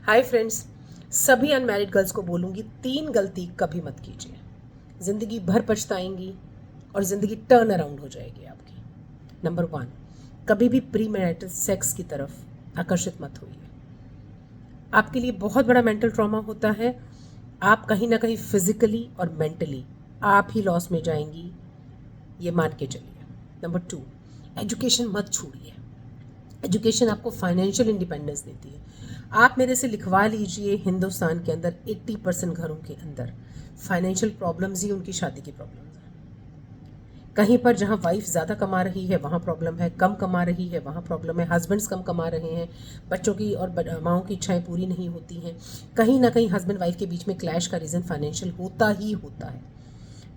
Hi friends, सभी unmarried girls को बोलूँगी 3 गलती कभी मत कीजिए। ज़िंदगी भर पछताएंगी और ज़िंदगी टर्न अराउंड हो जाएगी आपकी। नंबर 1, कभी भी प्री मैरिटल सेक्स की तरफ आकर्षित मत होइए। आपके लिए बहुत बड़ा मेंटल ट्रॉमा होता है। आप कहीं ना कहीं फिजिकली और मेंटली आप ही लॉस में जाएंगी, ये मान के चलिए। नंबर 2, एजुकेशन मत छोड़िए। एजुकेशन आपको फाइनेंशियल इंडिपेंडेंस देती है। आप मेरे से लिखवा लीजिए, हिंदुस्तान के अंदर 80% घरों के अंदर फाइनेंशियल प्रॉब्लम्स ही उनकी शादी की प्रॉब्लम्स हैं। कहीं पर जहाँ वाइफ ज़्यादा कमा रही है वहाँ प्रॉब्लम है, कम कमा रही है वहाँ प्रॉब्लम है, हस्बैंड्स कम कमा रहे हैं, बच्चों की और माओं की इच्छाएं पूरी नहीं होती हैं। कहीं ना कहीं हस्बैंड वाइफ के बीच में क्लैश का रीज़न फाइनेंशियल होता ही होता है।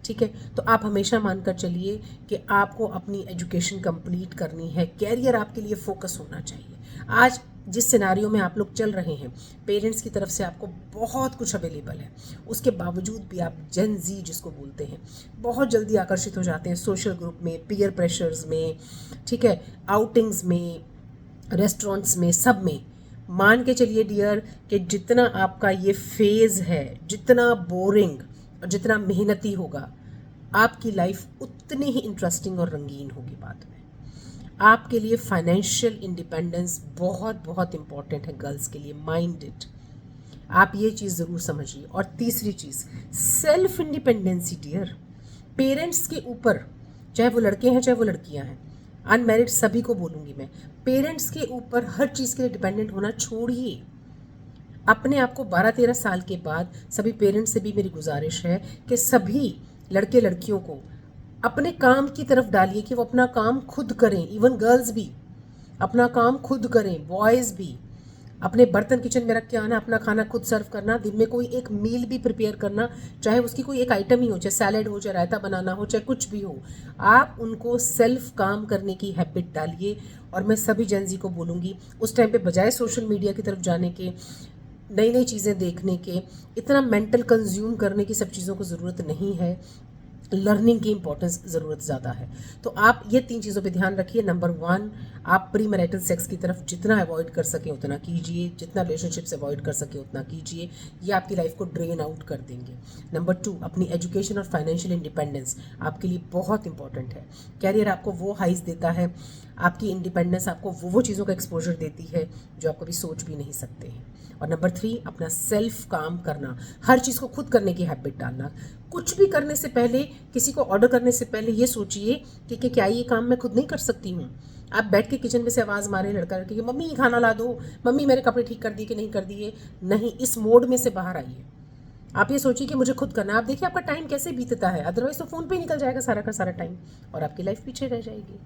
ठीक है, तो आप हमेशा मानकर चलिए कि आपको अपनी एजुकेशन कंप्लीट करनी है, कैरियर आपके लिए फोकस होना चाहिए। आज जिस सिनारियों में आप लोग चल रहे हैं, पेरेंट्स की तरफ से आपको बहुत कुछ अवेलेबल है, उसके बावजूद भी आप जेन जी जिसको बोलते हैं, बहुत जल्दी आकर्षित हो जाते हैं सोशल ग्रुप में, पीयर प्रेशर्स में, ठीक है, आउटिंग्स में, रेस्टोरेंट्स में, सब में। मान के चलिए डियर कि जितना आपका ये फेज़ है, जितना बोरिंग और जितना मेहनती होगा, आपकी लाइफ उतनी ही इंटरेस्टिंग और रंगीन होगी बाद में। आपके लिए फाइनेंशियल इंडिपेंडेंस बहुत बहुत इंपॉर्टेंट है गर्ल्स के लिए, माइंड इट। आप ये चीज़ ज़रूर समझिए। और तीसरी चीज़, सेल्फ इंडिपेंडेंसी डियर। पेरेंट्स के ऊपर, चाहे वो लड़के हैं चाहे वो लड़कियां हैं, अनमैरिड सभी को बोलूँगी मैं, पेरेंट्स के ऊपर हर चीज़ के लिए डिपेंडेंट होना छोड़िए। अपने आप को 12-13 साल के बाद, सभी पेरेंट्स से भी मेरी गुजारिश है कि सभी लड़के लड़कियों को अपने काम की तरफ डालिए कि वो अपना काम खुद करें। इवन गर्ल्स भी अपना काम खुद करें, बॉयज़ भी अपने बर्तन किचन में रख के आना, अपना खाना खुद सर्व करना, दिन में कोई एक मील भी प्रिपेयर करना, चाहे उसकी कोई एक आइटम ही हो, चाहे सैलेड हो, चाहे रायता बनाना हो, चाहे कुछ भी हो। आप उनको सेल्फ काम करने की हैबिट डालिए। और मैं सभी जेंजी को बोलूँगी, उस टाइम पे बजाय सोशल मीडिया की तरफ जाने के, नई नई चीज़ें देखने के, इतना मेंटल कंज्यूम करने की सब चीज़ों को ज़रूरत नहीं है। लर्निंग की इंपॉर्टेंस ज़रूरत ज़्यादा है। तो आप ये 3 चीज़ों पे ध्यान रखिए। नंबर 1, आप प्री मैरिटल सेक्स की तरफ जितना अवॉइड कर सकें उतना कीजिए, जितना रिलेशनशिप्स अवॉइड कर सकें उतना कीजिए। ये आपकी लाइफ को ड्रेन आउट कर देंगे। नंबर 2, अपनी एजुकेशन और फाइनेंशियल इंडिपेंडेंस आपके लिए बहुत इंपॉर्टेंट है। कैरियर आपको वो हाइज देता है, आपकी इंडिपेंडेंस आपको वो चीज़ों का एक्सपोजर देती है जो आप कभी सोच भी नहीं सकते हैं। और नंबर 3, अपना सेल्फ काम करना, हर चीज़ को खुद करने की हैबिट डालना। कुछ भी करने से पहले, किसी को ऑर्डर करने से पहले ये सोचिए कि क्या ये काम मैं खुद नहीं कर सकती हूँ। आप बैठ के किचन में से आवाज़ मारे लड़का लड़की कि मम्मी खाना ला दो, मम्मी मेरे कपड़े ठीक कर दिए कि नहीं कर दिए। नहीं, इस मोड में से बाहर आइए। आप ये सोचिए कि मुझे खुद करना है। आप देखिए आपका टाइम कैसे बीतता है, अदरवाइज तो फ़ोन पे ही निकल जाएगा सारा का सारा टाइम और आपकी लाइफ पीछे रह जाएगी।